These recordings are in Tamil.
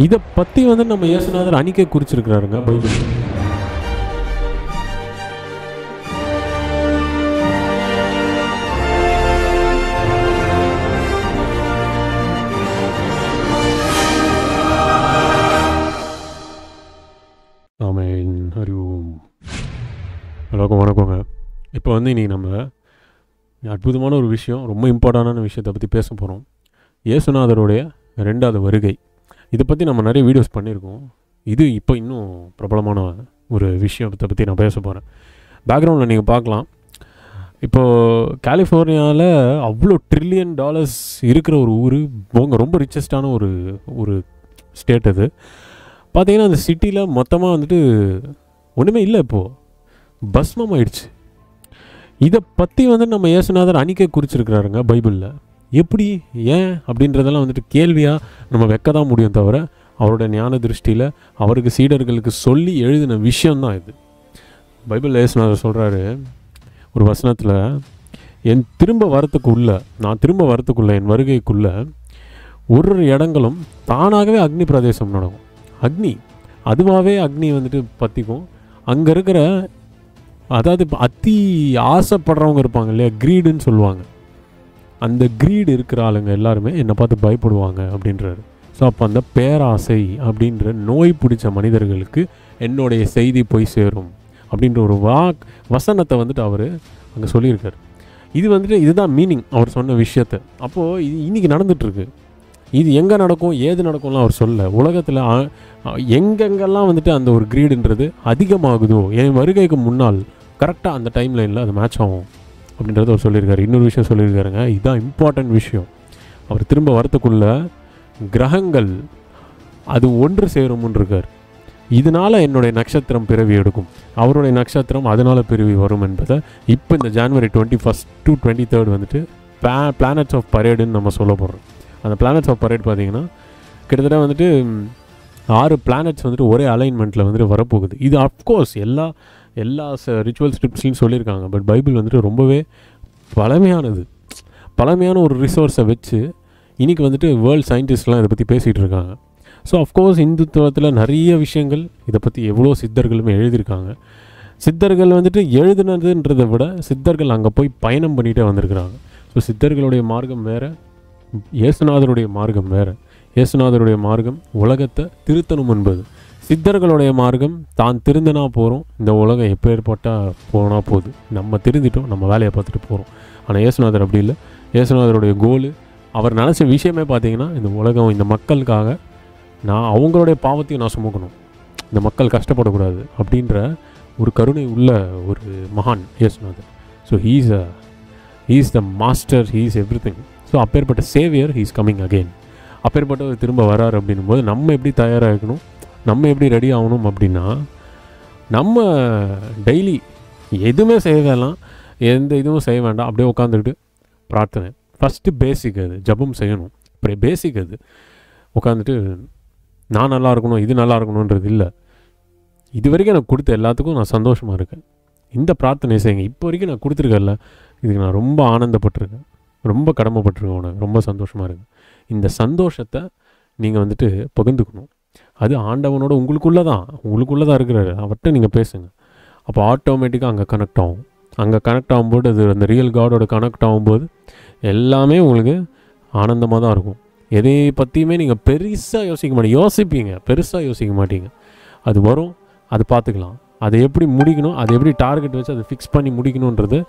இதை பற்றி வந்து நம்ம இயேசுநாதர் அன்னைக்கே குறிச்சிருக்கிறாருங்க பைபிள். ஆமென். அறிவோம். எல்லாருக்கும் வணக்கங்க. இப்போ வந்து இன்றைக்கி நம்ம அற்புதமான ஒரு விஷயம், ரொம்ப இம்பார்ட்டண்டான விஷயத்தை பற்றி பேச போகிறோம். இயேசுநாதருடைய 2வது வருகை. இதை பற்றி நம்ம நிறைய வீடியோஸ் பண்ணியிருக்கோம். இது இப்போ இன்னும் பிரபலமான ஒரு விஷயத்தை பற்றி நான் பேச போகிறேன். பேக்ரவுண்டில் நீங்கள் பார்க்கலாம். இப்போது கலிஃபோர்னியாவில் அவ்வளோ $1 trillion இருக்கிற ஒரு ஊர், ரொம்ப ரிச்சஸ்டான ஒரு ஸ்டேட் அது. பார்த்தீங்கன்னா அந்த சிட்டியில் மொத்தமாக வந்துட்டு ஒன்றுமே இல்லை, இப்போது பஸ்மம் ஆயிடுச்சு. இதை பற்றி வந்து நம்ம இயேசுநாதர் அன்னைக்கே குறிச்சிருக்கிறாருங்க பைபிளில். எப்படி, ஏன் அப்படின்றதெல்லாம் வந்துட்டு கேள்வியாக நம்ம வைக்க தான் முடியும் தவிர, அவரோட ஞான திருஷ்டியில் அவருக்கு சீடர்களுக்கு சொல்லி எழுதின விஷயந்தான் இது. பைபிளில் இயேசுநாதர் சொல்கிறாரு ஒரு வசனத்தில், நான் திரும்ப வரத்துக்குள்ளே என் வருகைக்குள்ளே ஒரு இடங்களும் தானாகவே அக்னி பிரதேசம் நடக்கும். அதுவாகவே அக்னி வந்துட்டு பற்றிக்கும். அங்கே இருக்கிற, அதாவது அத்தி ஆசைப்படுறவங்க இருப்பாங்க இல்லையா, கிரீடுன்னு சொல்லுவாங்க, அந்த கிரீடு இருக்கிற ஆளுங்க எல்லாருமே என்னை பார்த்து பயப்படுவாங்க அப்படின்றாரு. ஸோ அப்போ அந்த பேராசை அப்படின்ற நோய் பிடிச்ச மனிதர்களுக்கு என்னுடைய செய்தி போய் சேரும் அப்படின்ற ஒரு வசனத்தை வந்துட்டு அவர் அங்கே சொல்லியிருக்கார். இது வந்துட்டு இதுதான் மீனிங் அவர் சொன்ன விஷயத்தை. அப்போது இது இன்றைக்கி நடந்துகிட்ருக்கு. இது எங்கே நடக்கும், ஏது நடக்கும்லாம் அவர் சொல்ல. உலகத்தில் எங்கெங்கெல்லாம் வந்துட்டு அந்த ஒரு கிரீடுன்றது அதிகமாகுதோ, என் வருகைக்கு முன்னால் கரெக்டாக அந்த டைம் லைனில் அது மேட்ச் ஆகும் அப்படின்றத அவர் சொல்லியிருக்காரு. இன்னொரு விஷயம் சொல்லியிருக்காருங்க, இதுதான் இம்பார்ட்டன்ட் விஷயம். அவர் திரும்ப வரத்துக்குள்ள கிரகங்கள் அது ஒன்று சேரும்னு இருக்கார். இதனால் என்னுடைய நட்சத்திரம் பிறவி எடுக்கும், அவருடைய நட்சத்திரம் அதனால் பிறவி வரும் என்பதை இப்போ இந்த January 21st to 23rd வந்துட்டு பிளானட்ஸ் ஆஃப் பரேடுன்னு நம்ம சொல்ல போகிறோம். அந்த பிளானட்ஸ் ஆஃப் பரேட் பார்த்திங்கன்னா கிட்டத்தட்ட வந்துட்டு 6 பிளானட்ஸ் வந்துட்டு ஒரே அலைன்மெண்ட்டில் வந்துட்டு வரப்போகுது. இது அஃப்கோர்ஸ் எல்லா ரிச்சுவல் ஸ்கிரிப்ட்ஸ்லையும் சொல்லியிருக்காங்க. பட் பைபிள் வந்துட்டு ரொம்பவே பழமையான ஒரு ரிசோர்ஸை வச்சு இன்றைக்கி வந்துட்டு வேர்ல்டு சயின்டிஸ்ட்லாம் இதை பற்றி பேசிகிட்டு இருக்காங்க. ஸோ அஃப்கோர்ஸ் இந்துத்துவத்தில் நிறைய விஷயங்கள் இதை பற்றி எவ்வளோ சித்தர்களுமே எழுதியிருக்காங்க. சித்தர்கள் வந்துட்டு எழுதுனதுன்றதை விட சித்தர்கள் அங்கே போய் பயணம் பண்ணிகிட்டே வந்திருக்கிறாங்க. ஸோ சித்தர்களுடைய மார்க்கம் வேறு, இயேசுநாதருடைய மார்க்கம் வேறு. இயேசுநாதருடைய மார்க்கம் உலகத்தை திருத்தணும் என்பது. சித்தர்களுடைய மார்க்கம் தான் திருந்தினா போகிறோம், இந்த உலகம் எப்போ ஏற்பட்டால் போனால் போகுது, நம்ம திருந்திட்டோம், நம்ம வேலையை பார்த்துட்டு போகிறோம். ஆனால் இயேசுநாதர் அப்படி இல்லை. இயேசுநாதருடைய கோலு, அவர் நினச்ச விஷயமே பார்த்திங்கன்னா, இந்த உலகம், இந்த மக்களுக்காக அவங்களுடைய பாவத்தையும் நான் சுமக்கணும், இந்த மக்கள் கஷ்டப்படக்கூடாது அப்படின்ற ஒரு கருணை உள்ள ஒரு மகான் இயேசுநாதர். So he's the master, he's every thing. So அப்பேற்பட்ட சேவியர் ஹீஸ் கம்மிங் அகெயின். அப்பேற்பட்டவர் திரும்ப வரார் அப்படின்னும் போது நம்ம எப்படி தயாராக இருக்கணும், நம்ம எப்படி ரெடி ஆகணும் அப்படின்னா, நம்ம டெய்லி எதுவுமே செய்ய வேண்டாம், எந்த இதுவும் செய்ய வேண்டாம், அப்படியே உட்காந்துக்கிட்டு பிரார்த்தனை. ஃபஸ்ட்டு பேசிக் அது, ஜபம் செய்யணும். அப்புறம் பேசிக் அது உட்காந்துட்டு நான் நல்லா இருக்கணும், இது நல்லா இருக்கணுன்றது இல்லை. இது வரைக்கும் எனக்கு கொடுத்த எல்லாத்துக்கும் நான் சந்தோஷமாக இருக்கேன், இந்த பிரார்த்தனை செய்யுங்க. இப்போ வரைக்கும் நான் கொடுத்துருக்கேன்ல, இதுக்கு நான் ரொம்ப ஆனந்தப்பட்டிருக்கேன், ரொம்ப கடமைப்பட்டிருக்கேன், உனக்கு ரொம்ப சந்தோஷமாக இருக்குது. இந்த சந்தோஷத்தை நீங்கள் வந்துட்டு பகிர்ந்துக்கணும். அது ஆண்டவனோட உங்களுக்குள்ளே தான் இருக்கிறாரு, அவர்கிட்ட நீங்கள் பேசுங்க. அப்போ ஆட்டோமேட்டிக்காக அங்கே கனெக்ட் ஆகும். அங்கே கனெக்ட் ஆகும்போது அது அந்த ரியல் காடோட கனெக்ட் ஆகும்போது எல்லாமே உங்களுக்கு ஆனந்தமாக தான் இருக்கும். எதை பற்றியுமே நீங்கள் பெருசாக யோசிக்க மாட்டீங்க. அது வரும், அது பார்த்துக்கலாம். அதை எப்படி முடிக்கணும், அதை எப்படி டார்கெட் வச்சு அதை ஃபிக்ஸ் பண்ணி முடிக்கணுன்றது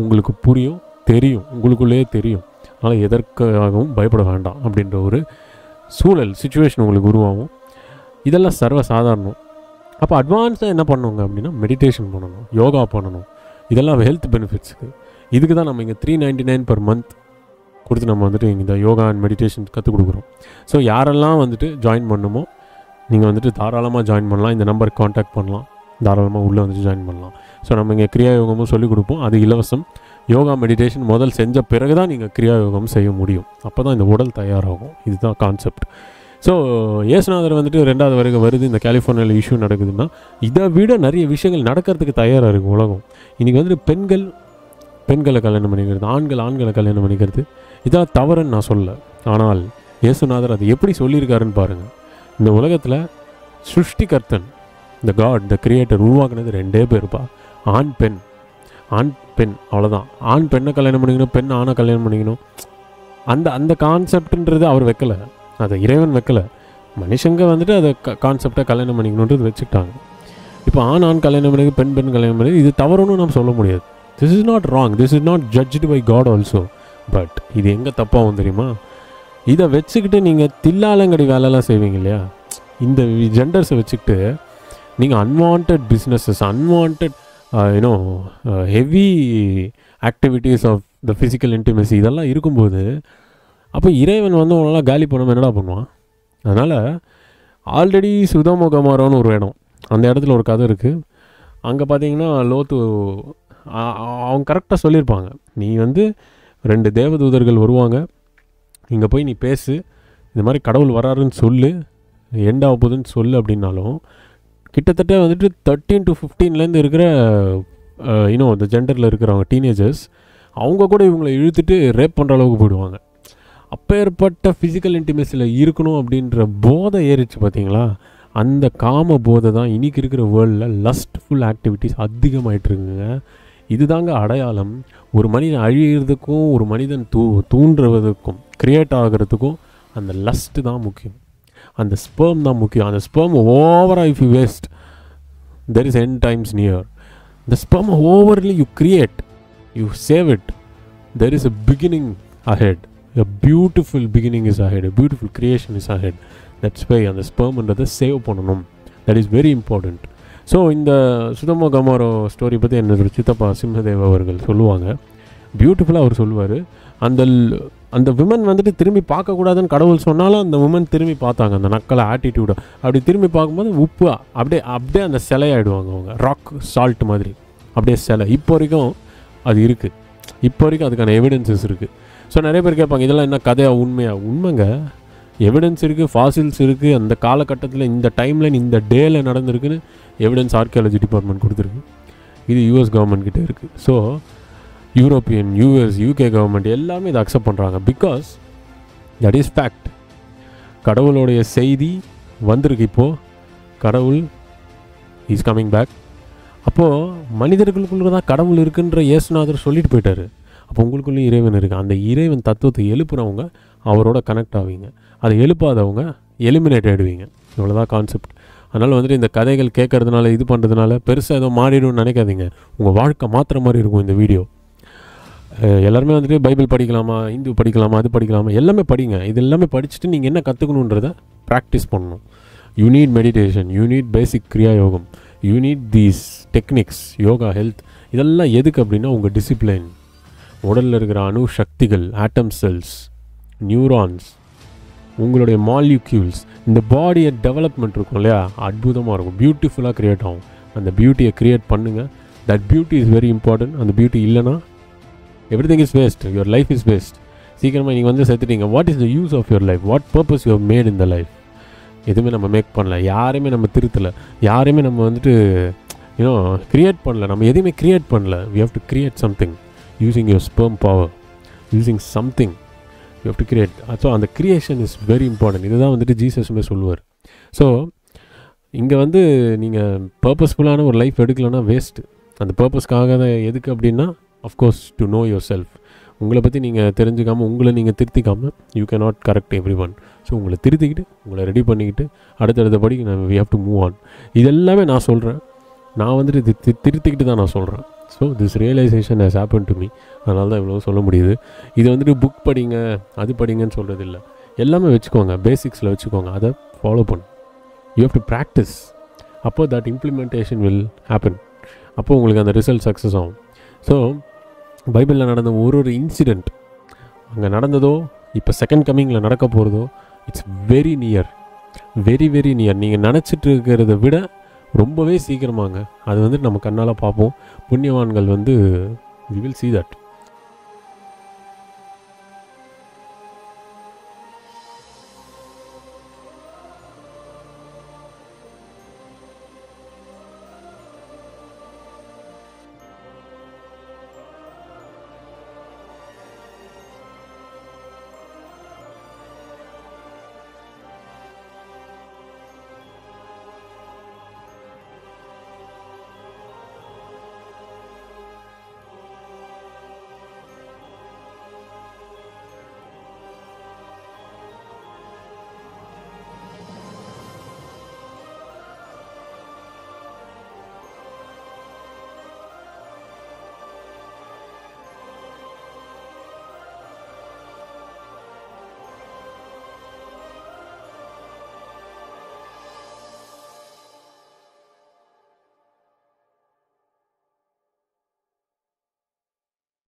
உங்களுக்கு புரியும், தெரியும், உங்களுக்குள்ளேயே தெரியும். அதனால் எதற்காகவும் பயப்பட வேண்டாம் அப்படின்ற ஒரு சுச்சுவேஷன் உங்களுக்கு உருவாகும். இதெல்லாம் சர்வசாதாரணம். அப்போ அட்வான்ஸாக என்ன பண்ணுவாங்க அப்படின்னா, மெடிடேஷன் பண்ணணும், யோகா பண்ணணும். இதெல்லாம் ஹெல்த் பெனிஃபிட்ஸுக்கு. இதுக்கு தான் நம்ம இங்கே $399 per month கொடுத்து நம்ம வந்துட்டு இந்த யோகா அண்ட் மெடிடேஷன் கற்றுக் கொடுக்குறோம். ஸோ யாரெல்லாம் வந்துட்டு ஜாயின் பண்ணுமோ நீங்கள் வந்துட்டு தாராளமாக ஜாயின் பண்ணலாம். இந்த நம்பருக்கு காண்டாக்ட் பண்ணலாம், தாராளமாக உள்ளே வந்துட்டு ஜாயின் பண்ணலாம். ஸோ நம்ம இங்கே கிரியா யோகமும் சொல்லிக் கொடுப்போம், அது இலவசம். யோகா மெடிடேஷன் முதல் செஞ்ச பிறகு தான் நீங்கள் கிரியா யோகம் செய்ய முடியும். அப்போ தான் இந்த உடல் தயாராகும். இதுதான் கான்செப்ட். ஸோ இயேசுநாதர் வந்துட்டு 2வது வருகை வருது, இந்த கலிஃபோர்னியாவில் இஷ்யூ நடக்குதுன்னா, இதை விட நிறைய விஷயங்கள் நடக்கிறதுக்கு தயாராக இருக்குது உலகம். இன்றைக்கி வந்துட்டு பெண்களை கல்யாணம் பண்ணிக்கிறது, ஆண்களை கல்யாணம் பண்ணிக்கிறது, இதான் தவறுன்னு நான் சொல்ல. ஆனால் இயேசுநாதர் அதை எப்படி சொல்லியிருக்காருன்னு பாருங்கள். இந்த உலகத்தில் சிருஷ்டிகர்த்தன், இந்த காட், த கிரியேட்டர் உருவாக்குனது 2 பேருப்பா, ஆண் பெண். ஆண் பெண் அவ்வளோதான். ஆண் பெண்ணை கல்யாணம் பண்ணிக்கணும், பெண் ஆணை கல்யாணம் பண்ணிக்கணும். அந்த அந்த கான்செப்டுன்றது அவர் வைக்கலை, அதை இறைவன் வைக்கலை. மனுஷங்க வந்துட்டு அதை கான்செப்டை கல்யாணம் பண்ணிக்கணுன்றது வச்சுக்கிட்டாங்க. இப்போ ஆண் கல்யாணம் பண்ணி பெண் கல்யாணம் பண்ணி இது தவறுன்னு நம்ம சொல்ல முடியாது. This is not wrong, this is not judged by God also. But இது எங்கே தப்பாகும் தெரியுமா? இதை வச்சுக்கிட்டு நீங்கள் தில்லாலங்கடி வேலைலாம் செய்வீங்க இல்லையா, இந்த ஜெண்டர்ஸை வச்சுக்கிட்டு நீங்கள் unwanted businesses, unwanted heavy activities of the physical intimacy இதெல்லாம் இருக்கும்போது அப்போ இறைவன் வந்து உங்களால் காலி பண்ணாமல் என்னடா பண்ணுவான்? அதனால் ஆல்ரெடி சுதோம கொமோரான்னு ஒரு இடம், அந்த இடத்துல ஒரு கதை இருக்குது. அங்கே பார்த்தீங்கன்னா லோத்து அவங்க கரெக்டாக சொல்லியிருப்பாங்க, நீ வந்து 2 தேவதூதர்கள் வருவாங்க, இங்கே போய் நீ பேசு, இந்த மாதிரி கடவுள் வராருன்னு சொல்லு, எண்ட் ஆக போகுதுன்னு சொல்லு அப்படின்னாலும் கிட்டத்தட்ட வந்துட்டு 13 to 15 இருக்கிற இந்த ஜெண்டரில் இருக்கிறவங்க டீனேஜர்ஸ் அவங்க கூட இவங்களை இழுத்துட்டு ரேப் பண்ணுற அளவுக்கு போயிடுவாங்க. அப்பேற்பட்ட ஃபிசிக்கல் இன்டிமெசியில் இருக்கணும் அப்படின்ற போதை ஏறிச்சு பார்த்தீங்களா? அந்த காம போதை தான் இன்றைக்கி இருக்கிற வேர்ல்டில் லஸ்ட்ஃபுல் ஆக்டிவிட்டீஸ் அதிகமாகிட்டுருக்குங்க. இதுதாங்க அடையாளம். ஒரு மனிதன் அழிகிறதுக்கும் ஒரு மனிதன் தூண்டுறதுக்கும் க்ரியேட் ஆகிறதுக்கும் அந்த லஸ்ட்டு தான் முக்கியம், அந்த ஸ்பெர்ம் தான் முக்கியம். அந்த ஸ்பெர்ம் ஓவராக if you waste there is end times near. the sperm overly you create, you save it, there is a beginning ahead, a beautiful beginning is ahead, a beautiful creation is ahead. That's why அந்த ஸ்பெர்ம்ன்றதை சேவ் பண்ணணும், that is very important. So இந்த சுதோம கொமோரா ஸ்டோரி பற்றி என்னோட சித்தப்பா சிம்மதேவ் அவர்கள் சொல்லுவாங்க, பியூட்டிஃபுல்லாக அவர் சொல்லுவார். அந்த விமன் வந்துட்டு திரும்பி பார்க்கக்கூடாதுன்னு கடவுள் சொன்னாலும் அந்த விமன் திரும்பி பார்த்தாங்க, அந்த நக்கலை ஆட்டிடியூடை. அப்படி திரும்பி பார்க்கும்போது உப்பு அப்படியே அந்த சிலையாயிடுவாங்க அவங்க, ராக் சால்ட் மாதிரி அப்படியே சிலை. இப்போ வரைக்கும் அது இருக்குது, இப்போ வரைக்கும் அதுக்கான எவிடன்சஸ் இருக்குது. ஸோ நிறைய பேர் கேட்பாங்க இதெல்லாம் என்ன கதையாக உண்மையாக? உண்மைங்க, எவிடன்ஸ் இருக்குது, ஃபாசில்ஸ் இருக்குது, அந்த காலகட்டத்தில் இந்த டைமில் இந்த டேயில் நடந்திருக்குன்னு எவிடன்ஸ் ஆர்கியாலஜி டிபார்ட்மெண்ட் கொடுத்துருக்கு. இது யூஎஸ் கவர்மெண்ட் கிட்டே இருக்குது. So European, US, UK government எல்லாமே இதை அக்செப்ட் பண்ணுறாங்க. Because that is fact. கடவுளுடைய செய்தி வந்திருக்கு, இப்போது கடவுள் இஸ் கம்மிங் பேக். அப்போது மனிதர்களுக்குள்ள தான் கடவுள் இருக்குன்ற இயேசுநாதர் சொல்லிட்டு போயிட்டார். அப்போ உங்களுக்குள்ளேயும் இறைவன் இருக்குது. அந்த இறைவன் தத்துவத்தை எழுப்புறவங்க அவரோட கனெக்ட் ஆவீங்க, அதை எழுப்பாதவங்க எலிமினேட் ஆகிடுவீங்க. இவ்வளோதான் கான்செப்ட். அதனால் வந்துட்டு இந்த கதைகள் கேட்கறதுனால இது பண்ணுறதுனால பெருசாக ஏதோ மாறிடும்னு நினைக்காதீங்க. உங்கள் வாழ்க்கை மாற்றுற மாதிரி இருக்கும் இந்த வீடியோ. எல்லாருமே வந்துட்டு பைபிள் படிக்கலாமா, இந்து படிக்கலாமா, அது படிக்கலாமா, எல்லாமே படிங்க. இது எல்லாமே படிச்சுட்டு நீங்கள் என்ன கற்றுக்கணுன்றதை ப்ராக்டிஸ் பண்ணணும். You need meditation, you need basic kriya யோகம், you need these techniques, yoga, health. இதெல்லாம் எதுக்கு அப்படின்னா உங்கள் டிசிப்ளின், உடலில் இருக்கிற அணு சக்திகள், ஆட்டம் செல்ஸ், நியூரான்ஸ், உங்களுடைய மாலிக்யூல்ஸ், இந்த பாடியை டெவலப்மெண்ட் இருக்கும் இல்லையா, அற்புதமாக இருக்கும், பியூட்டிஃபுல்லாக க்ரியேட் ஆகும். அந்த பியூட்டியை க்ரியேட் பண்ணுங்கள். That beauty is very important. அந்த பியூட்டி இல்லைனா everything is waste, your life is waste. சீக்கிரமாக நீங்கள் வந்து செத்துட்டீங்க. What is the use of your life? What purpose you have made in the life? எதுவுமே நம்ம மேக் பண்ணல, யாரையுமே நம்ம திருத்தலை, யாரையுமே நம்ம வந்துட்டு க்ரியேட் பண்ணல, நம்ம எதுவுமே க்ரியேட் பண்ணல. We have to create something using your sperm power, using something you have to create. So அந்த க்ரியேஷன் இஸ் வெரி இம்பார்ட்டன்ட். இதுதான் வந்துட்டு ஜீசஸுமே சொல்லுவார். ஸோ இங்கே வந்து நீங்கள் பர்பஸ்ஃபுல்லான ஒரு லைஃப் எடுக்கலைன்னா வேஸ்ட்டு. அந்த பர்பஸ்க்காக தான் எதுக்கு அப்படின்னா, of course to know yourself. உங்களை பற்றி நீங்கள் தெரிஞ்சுக்காமல், உங்களை நீங்கள் திருத்திக்காமல் you cannot correct everyone. So உங்களை திருத்திக்கிட்டு, உங்களை ரெடி பண்ணிக்கிட்டு அடுத்தடுத்த படி we have to move on. இதெல்லாமே நான் சொல்கிறேன், நான் வந்துட்டு இது திருத்திக்கிட்டு தான் நான் சொல்கிறேன். So this realisation has happen to me. அதனால தான் இவ்வளோ சொல்ல முடியுது. இது வந்துட்டு புக் படிங்க, அது படிங்கன்னு சொல்கிறது இல்லை. எல்லாமே வச்சுக்கோங்க, பேசிக்ஸில் வச்சுக்கோங்க, அதை ஃபாலோ பண்ணும். You have to practice. அப்போது தட் இம்ப்ளிமெண்டேஷன் வில் ஹேப்பன். அப்போது உங்களுக்கு அந்த ரிசல்ட் சக்ஸஸ் ஆகும். ஸோ பைபிளில் நடந்த ஒரு இன்சிடெண்ட் அங்கே நடந்ததோ இப்போ செகண்ட் கம்மிங்கில் நடக்க போகிறதோ it's very near, very very near. நீங்கள் நினச்சிட்டு இருக்கிறத விட ரொம்பவே சீக்கிரமாங்க அது வந்துட்டு நம்ம கண்ணால் பார்ப்போம். புண்ணியவான்கள் வந்து we will see that.